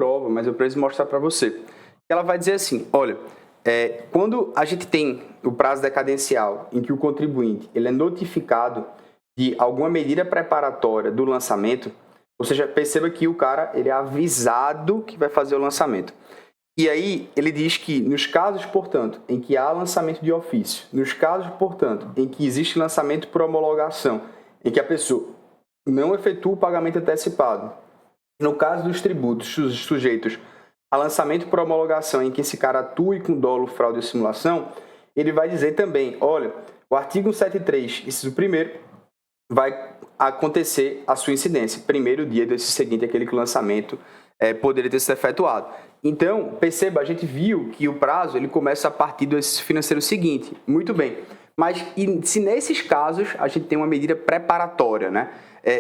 prova, mas eu preciso mostrar para você. Ela vai dizer assim, olha, quando a gente tem o prazo decadencial em que o contribuinte ele é notificado de alguma medida preparatória do lançamento, ou seja, perceba que o cara ele é avisado que vai fazer o lançamento. E aí ele diz que nos casos, portanto, em que há lançamento de ofício, nos casos, portanto, em que existe lançamento por homologação, em que a pessoa não efetua o pagamento antecipado, no caso dos tributos sujeitos a lançamento por homologação em que esse cara atue com dolo, fraude ou simulação, ele vai dizer também, olha, o artigo 173, inciso 1º, vai acontecer a sua incidência, primeiro dia desse seguinte, aquele que o lançamento poderia ter sido efetuado. Então, perceba, a gente viu que o prazo ele começa a partir do exercício financeiro seguinte. Muito bem. Mas se nesses casos a gente tem uma medida preparatória, né?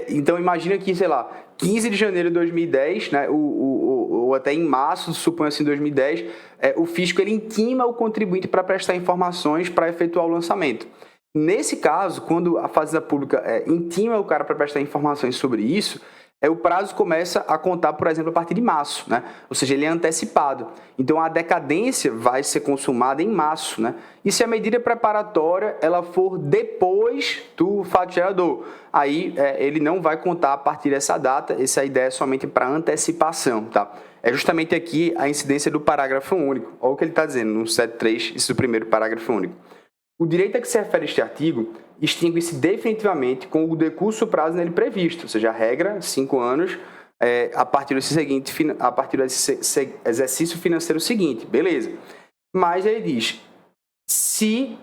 Então, imagina que, sei lá, 15 de janeiro de 2010, né, ou até em março, suponho assim, 2010, o fisco ele intima o contribuinte para prestar informações para efetuar o lançamento. Nesse caso, quando a Fazenda Pública intima o cara para prestar informações sobre isso, o prazo começa a contar, por exemplo, a partir de março, né? Ou seja, ele é antecipado. Então, a decadência vai ser consumada em março, né? E se a medida preparatória ela for depois do fato gerador, aí ele não vai contar a partir dessa data, essa ideia é somente para antecipação, tá? É justamente aqui a incidência do parágrafo único. Olha o que ele está dizendo no 73, isso é o primeiro parágrafo único. O direito a que se refere este artigo extingue-se definitivamente com o decurso prazo nele previsto, ou seja, a regra, 5 anos, a partir desse exercício financeiro seguinte, beleza. Mas ele diz, se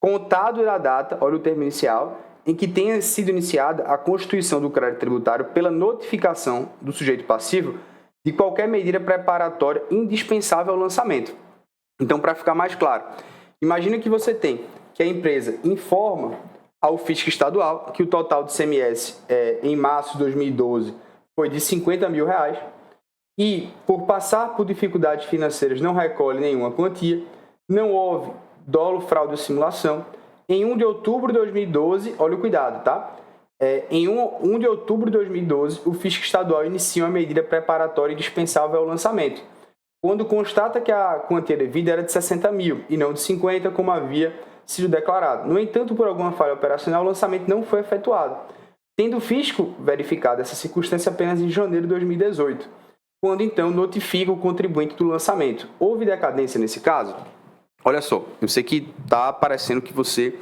contado da data, olha o termo inicial, em que tenha sido iniciada a constituição do crédito tributário pela notificação do sujeito passivo de qualquer medida preparatória indispensável ao lançamento. Então, para ficar mais claro, imagina que você tem que a empresa informa ao fisco estadual que o total de CMS em março de 2012 foi de R$50 mil e, por passar por dificuldades financeiras, não recolhe nenhuma quantia, não houve dolo, fraude ou simulação. Em 1 de outubro de 2012, olha o cuidado, tá? Em 1 de outubro de 2012, o fisco estadual inicia uma medida preparatória indispensável ao lançamento, quando constata que a quantia devida era de 60 mil e não de 50, como havia sido declarado. No entanto, por alguma falha operacional, o lançamento não foi efetuado, tendo o fisco verificado essa circunstância apenas em janeiro de 2018, quando então notifica o contribuinte do lançamento. Houve decadência nesse caso? Olha só, eu sei que está parecendo que você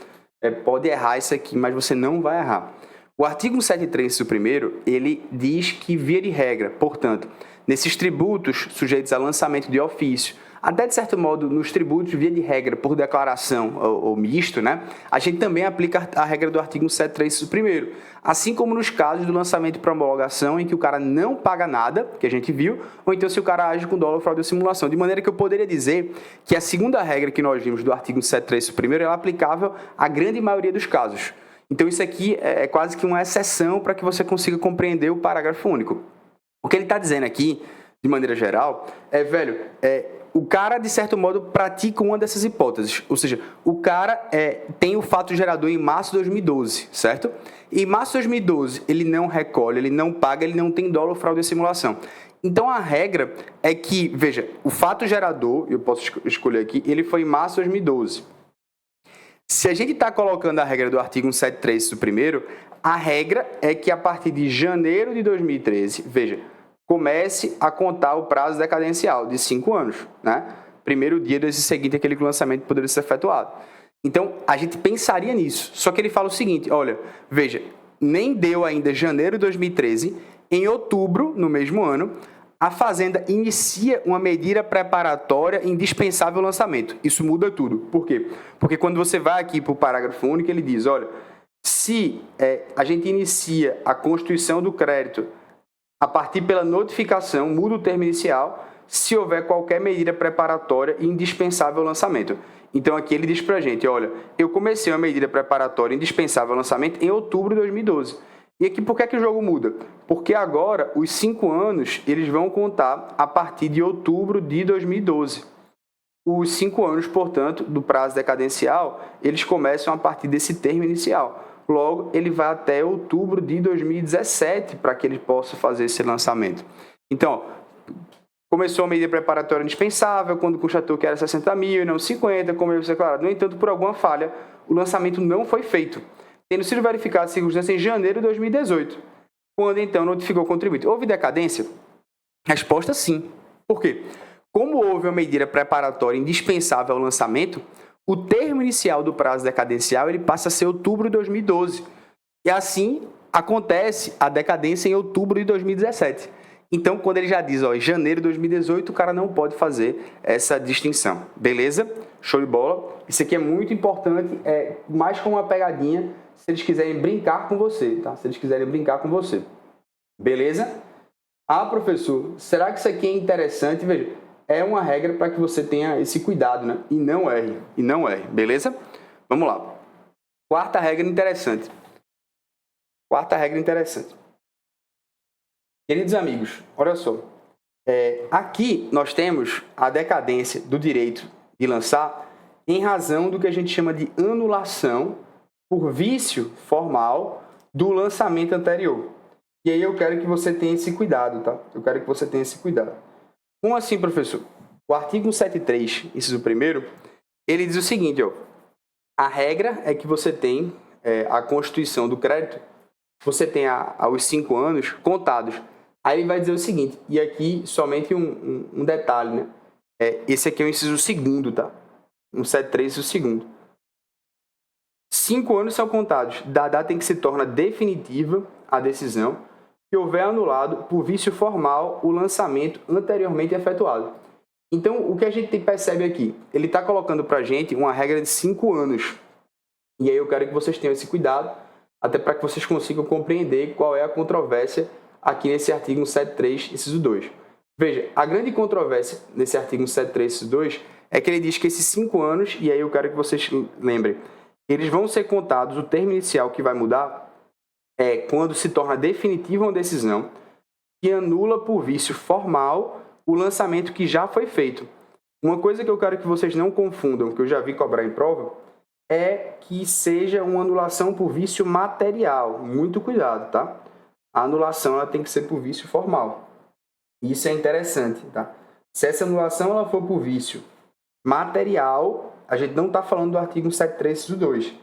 pode errar isso aqui, mas você não vai errar. O artigo 173, inciso 1º, ele diz que, via de regra, portanto, nesses tributos sujeitos a lançamento de ofício, até de certo modo nos tributos, via de regra, por declaração ou misto, né, a gente também aplica a regra do artigo 173, inciso 1º, assim como nos casos do lançamento para homologação, em que o cara não paga nada, que a gente viu, ou então se o cara age com dolo, fraude ou simulação. De maneira que eu poderia dizer que a segunda regra que nós vimos do artigo 173, inciso 1º, é aplicável à grande maioria dos casos. Então isso aqui é quase que uma exceção para que você consiga compreender o parágrafo único. O que ele está dizendo aqui, de maneira geral, o cara, de certo modo, pratica uma dessas hipóteses. Ou seja, o cara tem o fato gerador em março de 2012, certo? Em março de 2012, ele não recolhe, ele não paga, ele não tem dolo, fraude ou simulação. Então, a regra é que, veja, o fato gerador, eu posso escolher aqui, ele foi em março de 2012. Se a gente está colocando a regra do artigo 173, inciso 1º, a regra é que a partir de janeiro de 2013, veja, comece a contar o prazo decadencial de 5 anos, né? Primeiro dia desse seguinte, aquele que o lançamento poderia ser efetuado. Então, a gente pensaria nisso. Só que ele fala o seguinte, olha, veja, nem deu ainda janeiro de 2013, em outubro, no mesmo ano, a Fazenda inicia uma medida preparatória indispensável ao lançamento. Isso muda tudo. Por quê? Porque quando você vai aqui para o parágrafo único, ele diz, olha, se a gente inicia a constituição do crédito a partir pela notificação, muda o termo inicial, se houver qualquer medida preparatória indispensável ao lançamento. Então, aqui ele diz para a gente, olha, eu comecei uma medida preparatória indispensável ao lançamento em outubro de 2012. E aqui, por que o jogo muda? Porque agora, os 5 anos, eles vão contar a partir de outubro de 2012. Os 5 anos, portanto, do prazo decadencial, eles começam a partir desse termo inicial. Logo, ele vai até outubro de 2017 para que ele possa fazer esse lançamento. Então, começou a medida preparatória indispensável, quando constatou que era 60 mil e não 50, como eu declarado. No entanto, por alguma falha, o lançamento não foi feito, tendo sido verificada a circunstância em janeiro de 2018, quando então notificou o contribuinte. Houve decadência? Resposta sim. Por quê? Como houve uma medida preparatória indispensável ao lançamento, o termo inicial do prazo decadencial ele passa a ser outubro de 2012. E assim acontece a decadência em outubro de 2017. Então, quando ele já diz, janeiro de 2018, o cara não pode fazer essa distinção. Beleza? Show de bola. Isso aqui é muito importante, mais como uma pegadinha, se eles quiserem brincar com você, tá? Se eles quiserem brincar com você. Beleza? Ah, professor, será que isso aqui é interessante? Veja, é uma regra para que você tenha esse cuidado, né? E não erre, beleza? Vamos lá. Quarta regra interessante. Queridos amigos, olha só. Aqui nós temos a decadência do direito de lançar em razão do que a gente chama de anulação por vício formal do lançamento anterior. E aí eu quero que você tenha esse cuidado, tá? Como assim, professor? O artigo 173, inciso 1º, ele diz o seguinte, a regra é que você tem a constituição do crédito, você tem aos 5 anos contados. Aí ele vai dizer o seguinte, e aqui somente um detalhe, né? Esse aqui é o inciso 2º, tá? 173, inciso 2º. 5 anos são contados da data em que se torna definitiva a decisão que houver anulado por vício formal o lançamento anteriormente efetuado. Então, o que a gente percebe aqui? Ele está colocando para a gente uma regra de 5 anos. E aí eu quero que vocês tenham esse cuidado, até para que vocês consigam compreender qual é a controvérsia aqui nesse artigo 173, inciso 2. Veja, a grande controvérsia nesse artigo 173, inciso 2, é que ele diz que esses 5 anos, e aí eu quero que vocês lembrem, eles vão ser contados, o termo inicial que vai mudar é quando se torna definitiva uma decisão que anula por vício formal o lançamento que já foi feito. Uma coisa que eu quero que vocês não confundam, que eu já vi cobrar em prova, é que seja uma anulação por vício material. Muito cuidado, tá? A anulação ela tem que ser por vício formal. Isso é interessante, tá? Se essa anulação ela for por vício material, a gente não está falando do artigo 173, inciso 2.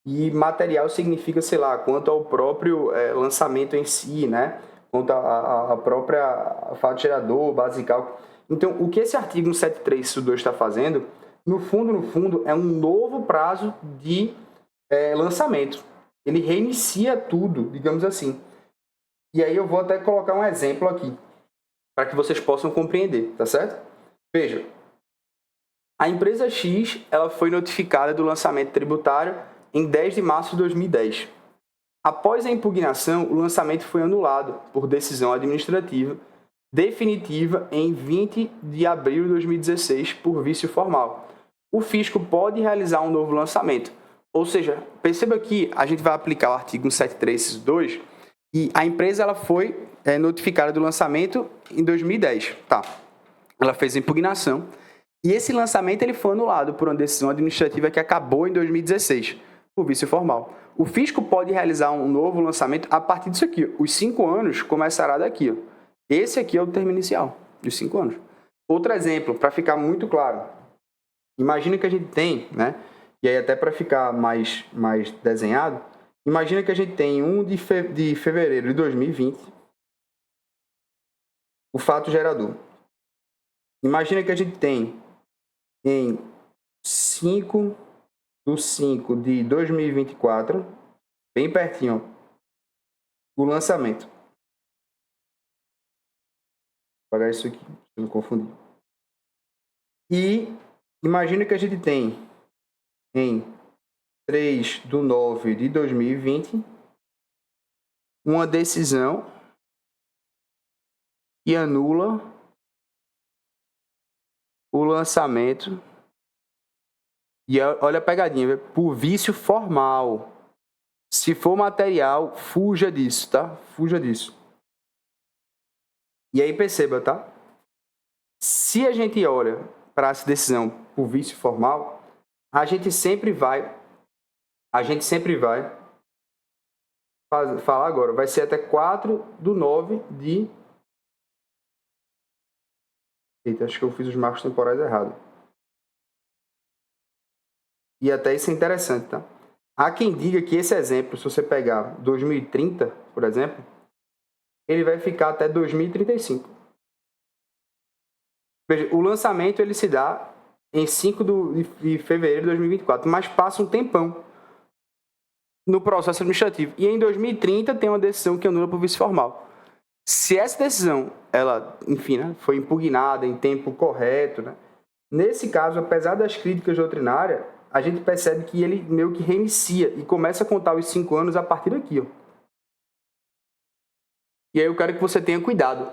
E material significa, sei lá, quanto ao próprio lançamento em si, né? Quanto à própria fato gerador, basical. Então, o que esse artigo 173, inciso 2 está fazendo, no fundo, é um novo prazo de lançamento. Ele reinicia tudo, digamos assim. E aí eu vou até colocar um exemplo aqui, para que vocês possam compreender, tá certo? Veja, a empresa X ela foi notificada do lançamento tributário em 10 de março de 2010. Após a impugnação, o lançamento foi anulado por decisão administrativa definitiva em 20 de abril de 2016 por vício formal. O fisco pode realizar um novo lançamento. Ou seja, perceba que a gente vai aplicar o artigo 173, inciso 2, e a empresa ela foi notificada do lançamento em 2010. Tá. Ela fez a impugnação. E esse lançamento ele foi anulado por uma decisão administrativa que acabou em 2016, por vício formal. O fisco pode realizar um novo lançamento a partir disso aqui. Os 5 anos começará daqui. Esse aqui é o termo inicial, dos 5 anos. Outro exemplo, para ficar muito claro. Imagina que a gente tem, né? E aí até para ficar mais desenhado, imagina que a gente tem 1 de fevereiro de 2020, o fato gerador. Imagina que a gente tem em 5 de 5 de 2024, bem pertinho, o lançamento. Vou apagar isso aqui, para não confundir. E imagina que a gente tem em 3 de 9 de 2020 uma decisão que anula o lançamento. E olha a pegadinha, por vício formal. Se for material, fuja disso, tá? Fuja disso. E aí perceba, tá? Se a gente olha para essa decisão por vício formal, a gente sempre vai falar agora, vai ser até 4 de 9 de Eita, acho que eu fiz os marcos temporais errados. E até isso é interessante, tá? Há quem diga que esse exemplo, se você pegar 2030, por exemplo, ele vai ficar até 2035. Veja, o lançamento ele se dá em 5 de fevereiro de 2024, mas passa um tempão no processo administrativo. E em 2030 tem uma decisão que anula por vício formal. Se essa decisão, ela, enfim, né, foi impugnada em tempo correto, né, nesse caso, apesar das críticas doutrinárias, a gente percebe que ele meio que reinicia e começa a contar os 5 anos a partir daqui. Ó. E aí eu quero que você tenha cuidado.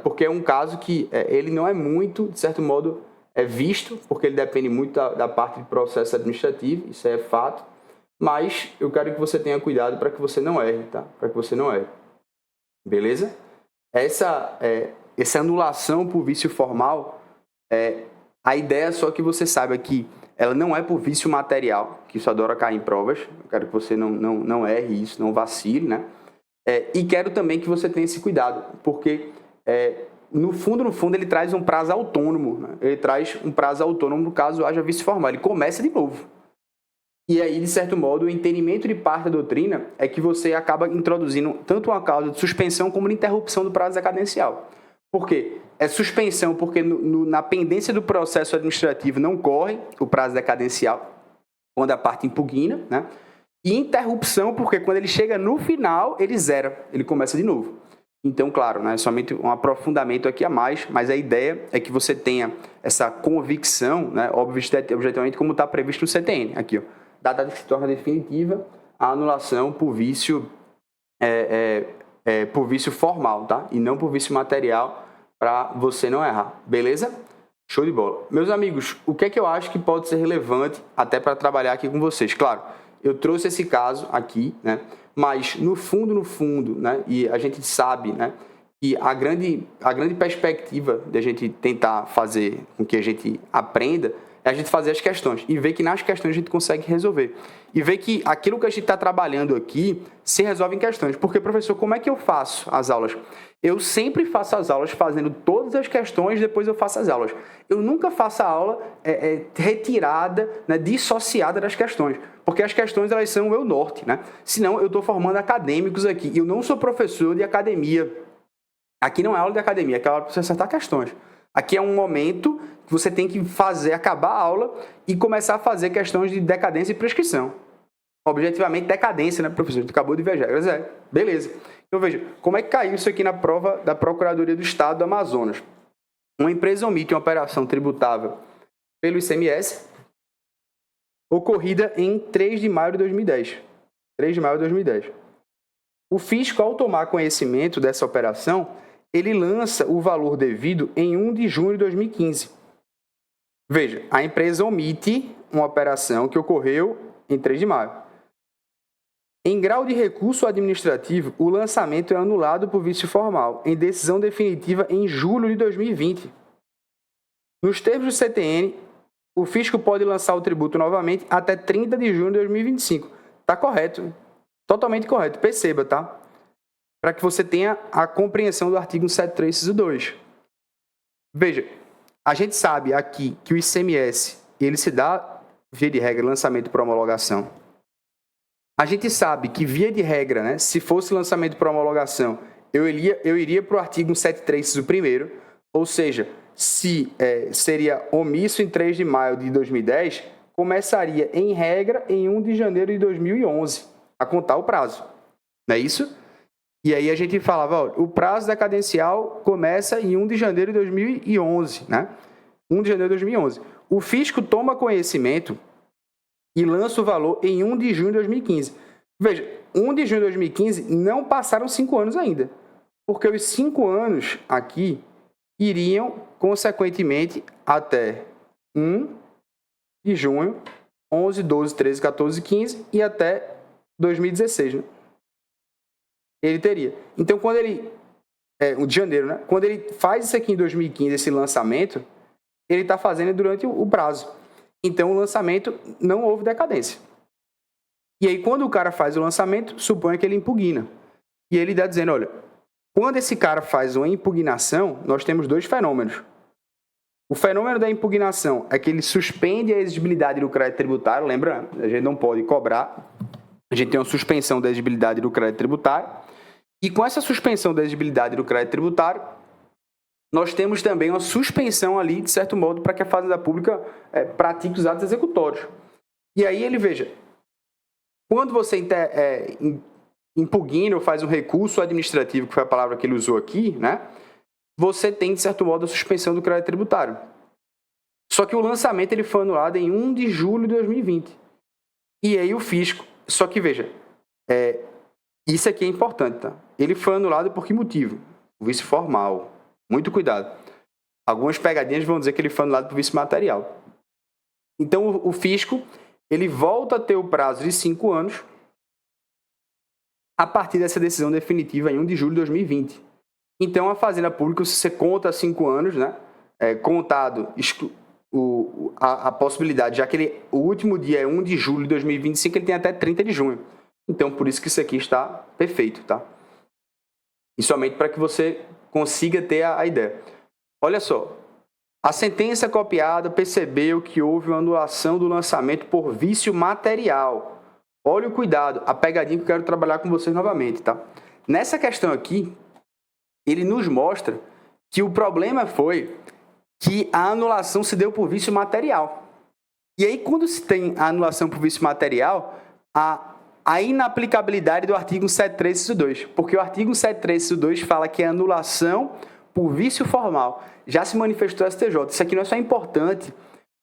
Porque é um caso que ele não é muito, de certo modo, visto, porque ele depende muito da parte de processo administrativo, isso é fato, mas eu quero que você tenha cuidado para que você não erre, tá? Para que você não erre. Beleza? Essa anulação por vício formal, a ideia é só que você saiba que ela não é por vício material, que isso adora cair em provas. Eu quero que você não erre isso, não vacile, né? E quero também que você tenha esse cuidado, porque no fundo, ele traz um prazo autônomo. Né? Ele traz um prazo autônomo no caso haja vício formal. Ele começa de novo. E aí, de certo modo, o entendimento de parte da doutrina é que você acaba introduzindo tanto uma causa de suspensão como de interrupção do prazo decadencial. Por quê? É suspensão porque na pendência do processo administrativo não corre o prazo decadencial, quando a parte impugna, né? E interrupção porque quando ele chega no final, ele zera, ele começa de novo. Então, claro, né, é somente um aprofundamento aqui a mais, mas a ideia é que você tenha essa convicção, né, objetivamente, como está previsto no CTN, aqui, ó, data que se torna definitiva a anulação por vício formal, tá? E não por vício material, para você não errar, beleza? Show de bola. Meus amigos, o que é que eu acho que pode ser relevante até para trabalhar aqui com vocês? Claro, eu trouxe esse caso aqui, né? Mas no fundo, né? E a gente sabe, né? Que a grande perspectiva de a gente tentar fazer com que a gente aprenda é a gente fazer as questões e ver que nas questões a gente consegue resolver. E ver que aquilo que a gente está trabalhando aqui se resolve em questões. Porque, professor, como é que eu faço as aulas? Eu sempre faço as aulas fazendo todas as questões, depois eu faço as aulas. Eu nunca faço a aula retirada, né, dissociada das questões. Porque as questões, elas são o meu norte, né? Senão eu estou formando acadêmicos aqui. E eu não sou professor de academia. Aqui não é aula de academia, aqui é aula para você acertar questões. Aqui é um momento que você tem que acabar a aula e começar a fazer questões de decadência e prescrição. Objetivamente, decadência, né, professor? A gente acabou de ver regras, beleza. Então, veja, como é que caiu isso aqui na prova da Procuradoria do Estado do Amazonas? Uma empresa omite uma operação tributável pelo ICMS ocorrida em 3 de maio de 2010. 3 de maio de 2010. O fisco, ao tomar conhecimento dessa operação, ele lança o valor devido em 1 de junho de 2015. Veja, a empresa omite uma operação que ocorreu em 3 de maio. Em grau de recurso administrativo, o lançamento é anulado por vício formal, em decisão definitiva em julho de 2020. Nos termos do CTN, o fisco pode lançar o tributo novamente até 30 de junho de 2025. Está correto, totalmente correto. Perceba, tá? Para que você tenha a compreensão do artigo 173, inciso 2. Veja, a gente sabe aqui que o ICMS, ele se dá, via de regra, lançamento por homologação. A gente sabe que, via de regra, né, se fosse lançamento por homologação, eu iria para o artigo 173, inciso 1º, ou seja, se seria omisso em 3 de maio de 2010, começaria, em regra, em 1 de janeiro de 2011, a contar o prazo. Não é isso? E aí a gente falava, ó, o prazo decadencial começa em 1 de janeiro de 2011, né? 1 de janeiro de 2011. O fisco toma conhecimento e lança o valor em 1 de junho de 2015. Veja, 1 de junho de 2015 não passaram 5 anos ainda, porque os 5 anos aqui iriam, consequentemente, até 1 de junho, 11, 12, 13, 14, 15 e até 2016, né? Ele teria. Então, quando ele... de janeiro, né? Quando ele faz isso aqui em 2015, esse lançamento, ele está fazendo durante o prazo. Então, o lançamento não houve decadência. E aí, quando o cara faz o lançamento, suponha que ele impugna. E ele está dizendo, olha, Quando esse cara faz uma impugnação, nós temos dois fenômenos. O fenômeno da impugnação é que ele suspende a exigibilidade do crédito tributário, lembra? A gente não pode cobrar, a gente tem uma suspensão da exigibilidade do crédito tributário, e com essa suspensão da exigibilidade do crédito tributário, nós temos também uma suspensão ali, de certo modo, para que a Fazenda Pública pratique os atos executórios. E aí ele, veja, quando você impugna ou faz um recurso administrativo, que foi a palavra que ele usou aqui, né? Você tem, de certo modo, a suspensão do crédito tributário. Só que o lançamento ele foi anulado em 1 de julho de 2020. E aí o fisco... Só que, veja, isso aqui é importante, tá? Ele foi anulado por que motivo? O vício formal. Muito cuidado. Algumas pegadinhas vão dizer que ele foi anulado por vício material. Então, o fisco ele volta a ter o prazo de 5 anos a partir dessa decisão definitiva em 1 de julho de 2020. Então, a Fazenda Pública, se você conta 5 anos, né, contado a possibilidade, já que o último dia é 1 de julho de 2025, ele tem até 30 de junho. Então, por isso que isso aqui está perfeito, tá? E somente para que você consiga ter a ideia. Olha só, a sentença copiada percebeu que houve uma anulação do lançamento por vício material. Olha o cuidado, a pegadinha que eu quero trabalhar com vocês novamente, tá? Nessa questão aqui, ele nos mostra que o problema foi que a anulação se deu por vício material. E aí, quando se tem a anulação por vício material, a inaplicabilidade do artigo 173, inciso 2. Porque o artigo 173, inciso 2 fala que é anulação por vício formal. Já se manifestou o STJ. Isso aqui não é só importante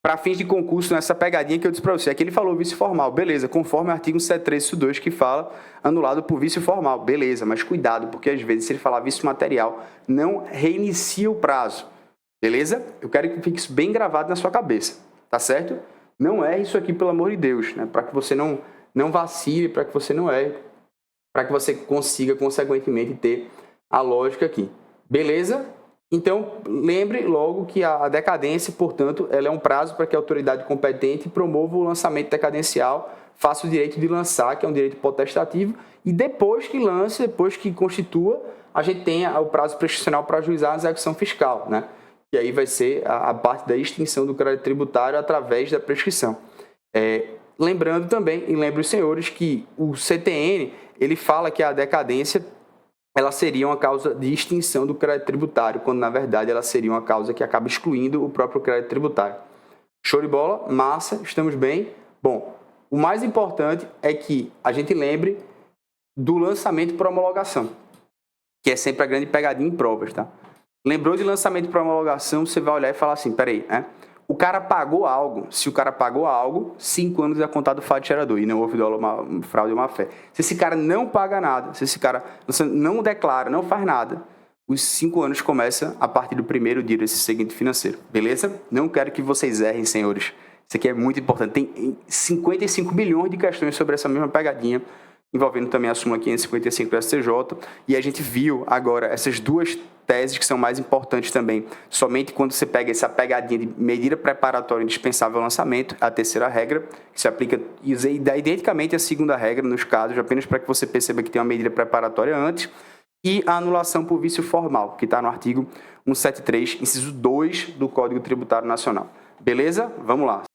para fins de concurso nessa pegadinha que eu disse para você. Aqui ele falou vício formal, beleza, conforme o artigo 173, inciso 2, que fala anulado por vício formal, beleza, mas cuidado, porque às vezes se ele falar vício material, não reinicia o prazo, beleza? Eu quero que fique isso bem gravado na sua cabeça, tá certo? Não erre isso aqui, pelo amor de Deus, né? Para que você não vacile, para que você não erre, para que você consiga, consequentemente, ter a lógica aqui, beleza? Então, lembre logo que a decadência, portanto, ela é um prazo para que a autoridade competente promova o lançamento decadencial, faça o direito de lançar, que é um direito potestativo, e depois que lance, depois que constitua, a gente tem o prazo prescricional para ajuizar a execução fiscal, né? E aí vai ser a parte da extinção do crédito tributário através da prescrição. Lembrando também, e lembro os senhores, que o CTN, ele fala que a decadência ela seria uma causa de extinção do crédito tributário, quando, na verdade, ela seria uma causa que acaba excluindo o próprio crédito tributário. Show de bola? Massa, estamos bem? Bom, o mais importante é que a gente lembre do lançamento por homologação, que é sempre a grande pegadinha em provas, tá? Lembrou de lançamento por homologação, você vai olhar e falar assim, peraí, né? O cara pagou algo, se o cara pagou algo, 5 anos é contado o fato gerador, e não houve fraude ou má-fé. Se esse cara não paga nada, se esse cara não declara, não faz nada, os 5 anos começam a partir do primeiro dia desse seguinte financeiro, beleza? Não quero que vocês errem, senhores. Isso aqui é muito importante. Tem 55 bilhões de questões sobre essa mesma pegadinha, envolvendo também a súmula 555 do STJ, e a gente viu agora essas duas teses que são mais importantes também, somente quando você pega essa pegadinha de medida preparatória indispensável ao lançamento, a terceira regra, que se aplica identicamente à segunda regra nos casos, apenas para que você perceba que tem uma medida preparatória antes, e a anulação por vício formal, que está no artigo 173, inciso 2 do Código Tributário Nacional. Beleza? Vamos lá.